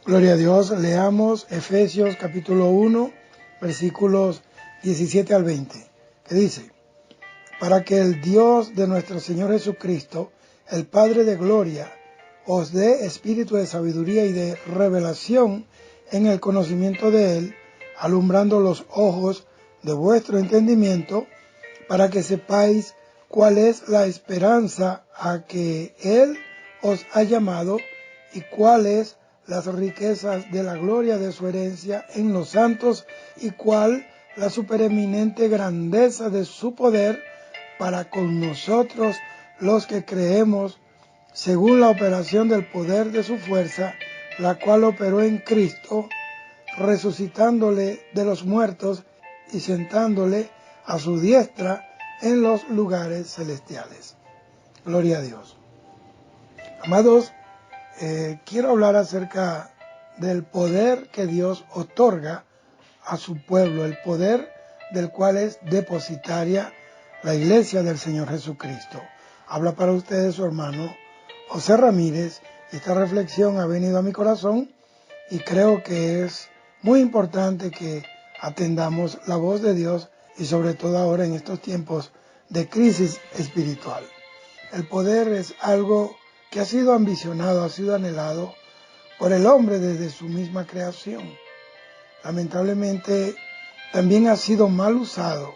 Gloria a Dios. Leamos Efesios capítulo 1, versículos 17 al 20, que dice: para que el Dios de nuestro Señor Jesucristo, el Padre de gloria, os dé espíritu de sabiduría y de revelación en el conocimiento de Él, alumbrando los ojos de vuestro entendimiento, para que sepáis cuál es la esperanza a que Él os ha llamado y cuáles las riquezas de la gloria de su herencia en los santos y cuál la supereminente grandeza de su poder para con nosotros los que creemos, según la operación del poder de su fuerza, la cual operó en Cristo, resucitándole de los muertos y sentándole a su diestra en los lugares celestiales. Gloria a Dios. Amados, quiero hablar acerca del poder que Dios otorga a su pueblo, el poder del cual es depositaria la iglesia del Señor Jesucristo. Habla para ustedes su hermano José Ramírez. Esta reflexión ha venido a mi corazón y creo que es muy importante que atendamos la voz de Dios y sobre todo ahora en estos tiempos de crisis espiritual. El poder es algo que ha sido ambicionado, ha sido anhelado por el hombre desde su misma creación. Lamentablemente también ha sido mal usado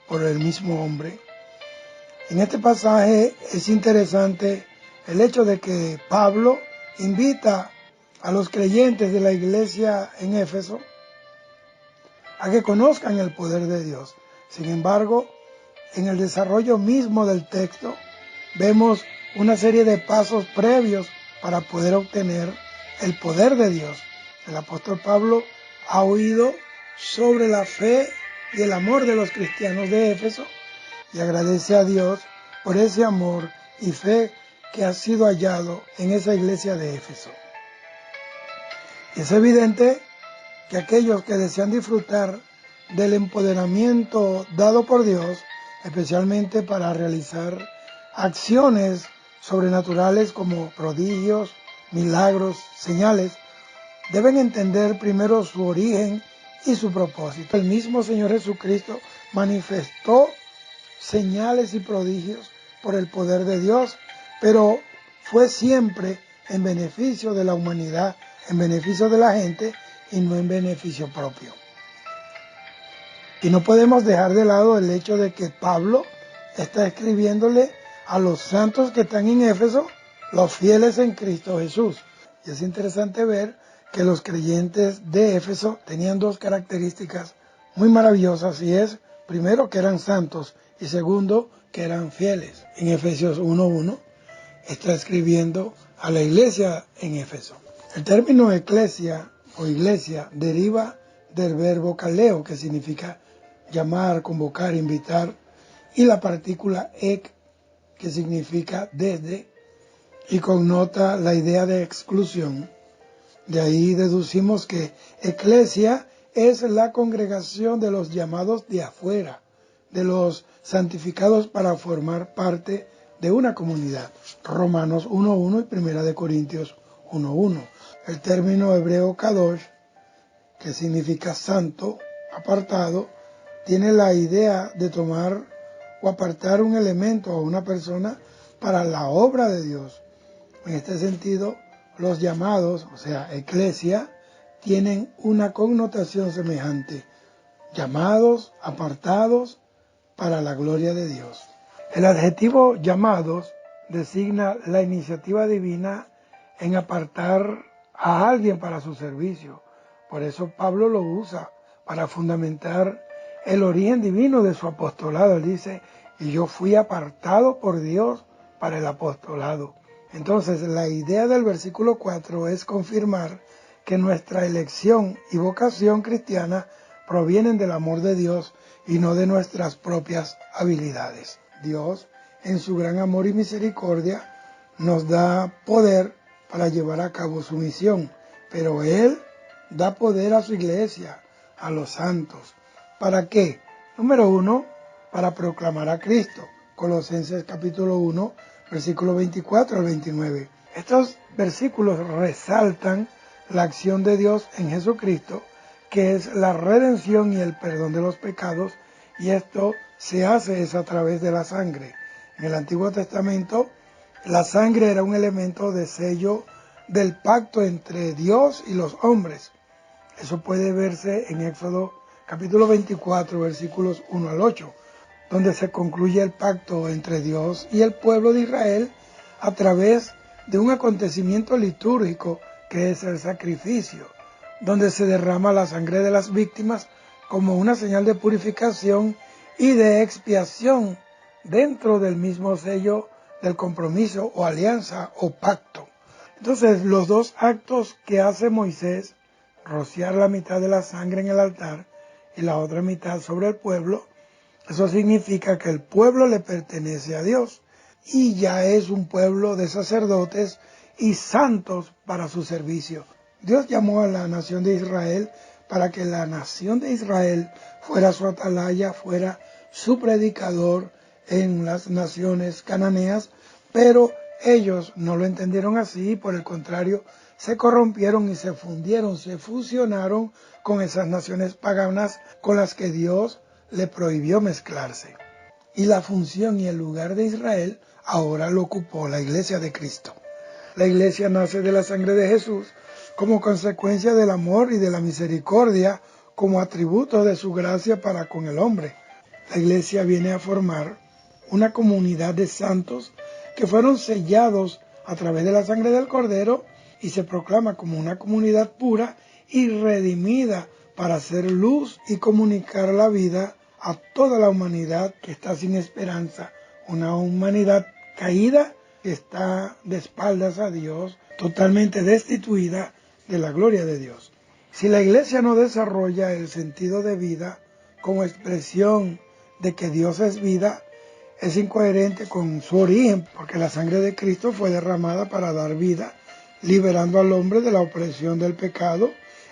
por el mismo hombre. En este pasaje es interesante el hecho de que Pablo invita a los creyentes de la iglesia en Éfeso a que conozcan el poder de Dios. Sin embargo, en el desarrollo mismo del texto vemos una serie de pasos previos para poder obtener el poder de Dios. El apóstol Pablo ha oído sobre la fe y el amor de los cristianos de Éfeso y agradece a Dios por ese amor y fe que ha sido hallado en esa iglesia de Éfeso. Y es evidente que aquellos que desean disfrutar del empoderamiento dado por Dios, especialmente para realizar acciones sobrenaturales como prodigios, milagros, señales, deben entender primero su origen y su propósito. El mismo Señor Jesucristo manifestó señales y prodigios por el poder de Dios, pero fue siempre en beneficio de la humanidad, en beneficio de la gente y no en beneficio propio. Y no podemos dejar de lado el hecho de que Pablo está escribiéndole a los santos que están en Éfeso, los fieles en Cristo Jesús. Y es interesante ver que los creyentes de Éfeso tenían dos características muy maravillosas, y es, primero, que eran santos, y segundo, que eran fieles. En Efesios 1:1 está escribiendo a la iglesia en Éfeso. El término eclesia o iglesia deriva del verbo kaleo, que significa llamar, convocar, invitar, y la partícula ek, que significa desde, y connota la idea de exclusión. De ahí deducimos que eclesia es la congregación de los llamados de afuera, de los santificados para formar parte de una comunidad. Romanos 1:1 y 1 Corintios 1:1. El término hebreo kadosh, que significa santo, apartado, tiene la idea de tomar o apartar un elemento o una persona para la obra de Dios. En este sentido, los llamados, o sea, eclesia, tienen una connotación semejante. Llamados, apartados para la gloria de Dios. El adjetivo llamados designa la iniciativa divina en apartar a alguien para su servicio. Por eso Pablo lo usa para fundamentar el origen divino de su apostolado. Él dice, y yo fui apartado por Dios para el apostolado. Entonces, la idea del versículo 4 es confirmar que nuestra elección y vocación cristiana provienen del amor de Dios y no de nuestras propias habilidades. Dios, en su gran amor y misericordia, nos da poder para llevar a cabo su misión, pero Él da poder a su iglesia, a los santos. ¿Para qué? Número 1, para proclamar a Cristo. Colosenses capítulo 1, versículo 24 al 29. Estos versículos resaltan la acción de Dios en Jesucristo, que es la redención y el perdón de los pecados, y esto se hace a través de la sangre. En el Antiguo Testamento, la sangre era un elemento de sello del pacto entre Dios y los hombres. Eso puede verse en Éxodo capítulo 24, versículos 1 al 8, donde se concluye el pacto entre Dios y el pueblo de Israel a través de un acontecimiento litúrgico que es el sacrificio, donde se derrama la sangre de las víctimas como una señal de purificación y de expiación dentro del mismo sello del compromiso o alianza o pacto. Entonces, los dos actos que hace Moisés, rociar la mitad de la sangre en el altar y la otra mitad sobre el pueblo, eso significa que el pueblo le pertenece a Dios y ya es un pueblo de sacerdotes y santos para su servicio. Dios llamó a la nación de Israel para que la nación de Israel fuera su atalaya, fuera su predicador en las naciones cananeas, pero ellos no lo entendieron así, por el contrario, se corrompieron y se fundieron, se fusionaron con esas naciones paganas con las que Dios le prohibió mezclarse. Y la función y el lugar de Israel ahora lo ocupó la Iglesia de Cristo. La Iglesia nace de la sangre de Jesús como consecuencia del amor y de la misericordia como atributo de su gracia para con el hombre. La Iglesia viene a formar una comunidad de santos que fueron sellados a través de la sangre del Cordero y se proclama como una comunidad pura y redimida para hacer luz y comunicar la vida a toda la humanidad que está sin esperanza, una humanidad caída que está de espaldas a Dios, totalmente destituida de la gloria de Dios. Si la Iglesia no desarrolla el sentido de vida como expresión de que Dios es vida, es incoherente con su origen, porque la sangre de Cristo fue derramada para dar vida, liberando al hombre de la opresión del pecado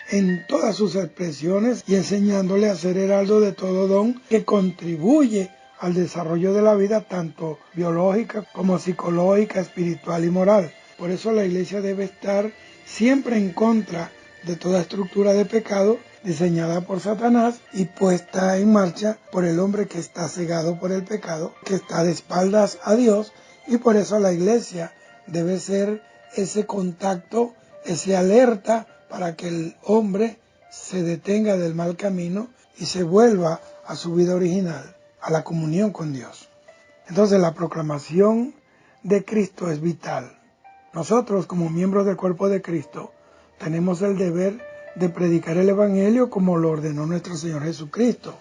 en todas sus expresiones y enseñándole a ser heraldo de todo don que contribuye al desarrollo de la vida, tanto biológica como psicológica, espiritual y moral. Por eso la Iglesia debe estar siempre en contra de toda estructura de pecado diseñada por Satanás y puesta en marcha por el hombre que está cegado por el pecado, que está de espaldas a Dios, y por eso la Iglesia debe ser ese contacto, ese alerta para que el hombre se detenga del mal camino y se vuelva a su vida original, a la comunión con Dios. Entonces la proclamación de Cristo es vital. Nosotros, como miembros del cuerpo de Cristo, tenemos el deber de predicar el Evangelio como lo ordenó nuestro Señor Jesucristo.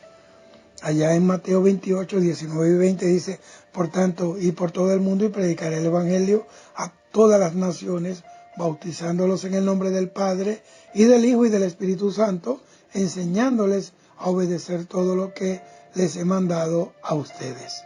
Allá en Mateo 28, 19 y 20 dice: por tanto, id por todo el mundo y predicar el Evangelio a todas las naciones, bautizándolos en el nombre del Padre y del Hijo y del Espíritu Santo, enseñándoles a obedecer todo lo que les he mandado a ustedes.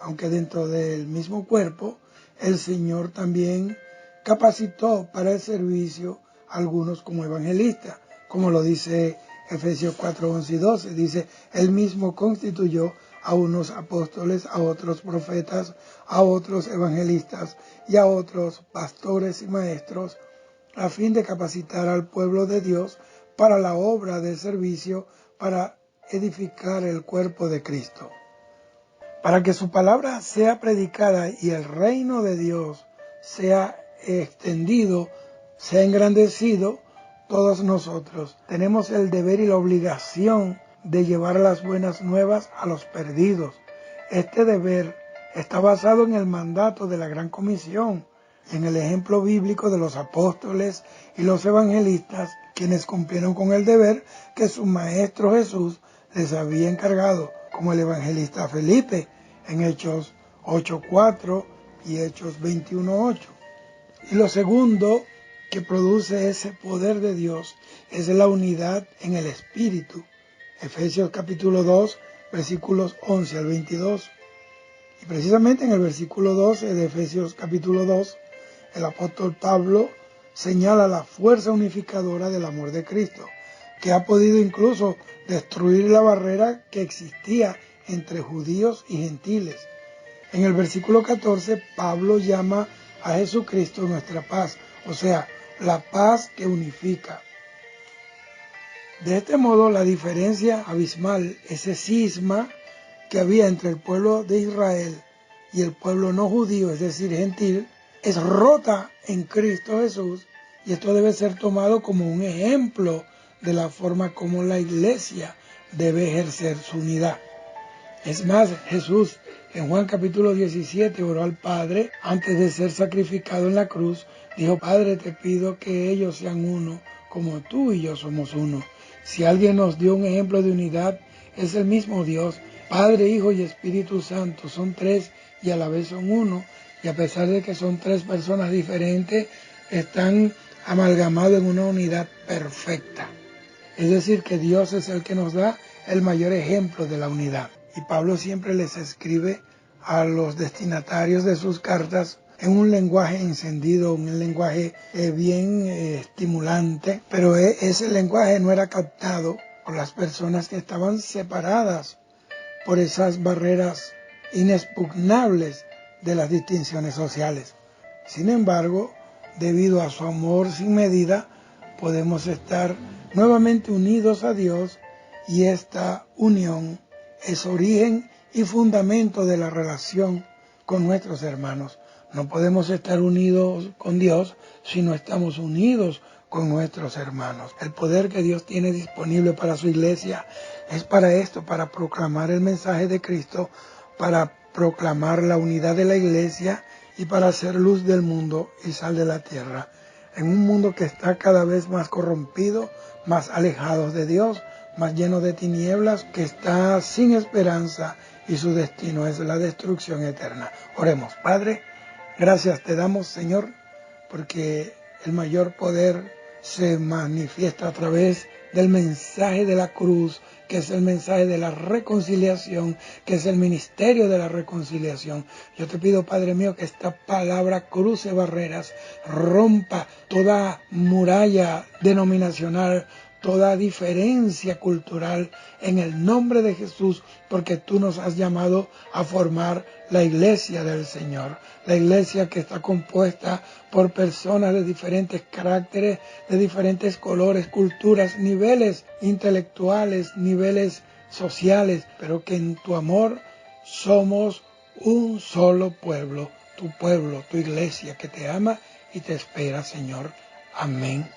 Aunque dentro del mismo cuerpo, el Señor también capacitó para el servicio a algunos como evangelistas, como lo dice Efesios 4, 11 y 12. Dice: Él mismo constituyó a unos apóstoles, a otros profetas, a otros evangelistas y a otros pastores y maestros, a fin de capacitar al pueblo de Dios para la obra del servicio, para edificar el cuerpo de Cristo. Para que su palabra sea predicada y el reino de Dios sea extendido, sea engrandecido, todos nosotros tenemos el deber y la obligación de llevar las buenas nuevas a los perdidos. Este deber está basado en el mandato de la Gran Comisión, en el ejemplo bíblico de los apóstoles y los evangelistas, quienes cumplieron con el deber que su Maestro Jesús les había encargado, como el evangelista Felipe en Hechos 8:4 y Hechos 21:8. Y lo segundo que produce ese poder de Dios es la unidad en el Espíritu. Efesios capítulo 2, versículos 11 al 22. Y precisamente en el versículo 12 de Efesios capítulo 2, el apóstol Pablo señala la fuerza unificadora del amor de Cristo, que ha podido incluso destruir la barrera que existía entre judíos y gentiles. En el versículo 14, Pablo llama a Jesucristo nuestra paz, o sea, la paz que unifica. De este modo, la diferencia abismal, ese cisma que había entre el pueblo de Israel y el pueblo no judío, es decir, gentil, es rota en Cristo Jesús, y esto debe ser tomado como un ejemplo de la forma como la iglesia debe ejercer su unidad. Es más, Jesús en Juan capítulo 17 oró al Padre antes de ser sacrificado en la cruz. Dijo: Padre, te pido que ellos sean uno, como tú y yo somos uno. Si alguien nos dio un ejemplo de unidad, es el mismo Dios. Padre, Hijo y Espíritu Santo son tres y a la vez son uno. Y a pesar de que son tres personas diferentes, están amalgamados en una unidad perfecta. Es decir, que Dios es el que nos da el mayor ejemplo de la unidad. Y Pablo siempre les escribe a los destinatarios de sus cartas en un lenguaje encendido, un lenguaje bien estimulante, pero ese lenguaje no era captado por las personas que estaban separadas por esas barreras inexpugnables de las distinciones sociales. Sin embargo, debido a su amor sin medida, podemos estar nuevamente unidos a Dios, y esta unión es origen y fundamento de la relación con nuestros hermanos. No podemos estar unidos con Dios si no estamos unidos con nuestros hermanos. El poder que Dios tiene disponible para su iglesia es para esto, para proclamar el mensaje de Cristo, para proclamar la unidad de la iglesia y para hacer luz del mundo y sal de la tierra. En un mundo que está cada vez más corrompido, más alejado de Dios, más lleno de tinieblas, que está sin esperanza y su destino es la destrucción eterna. Oremos. Padre, gracias te damos, Señor, porque el mayor poder se manifiesta a través del mensaje de la cruz, que es el mensaje de la reconciliación, que es el ministerio de la reconciliación. Yo te pido, Padre mío, que esta palabra cruce barreras, rompa toda muralla denominacional, toda diferencia cultural, en el nombre de Jesús, porque tú nos has llamado a formar la iglesia del Señor, la iglesia que está compuesta por personas de diferentes caracteres, de diferentes colores, culturas, niveles intelectuales, niveles sociales, pero que en tu amor somos un solo pueblo, tu iglesia que te ama y te espera, Señor. Amén.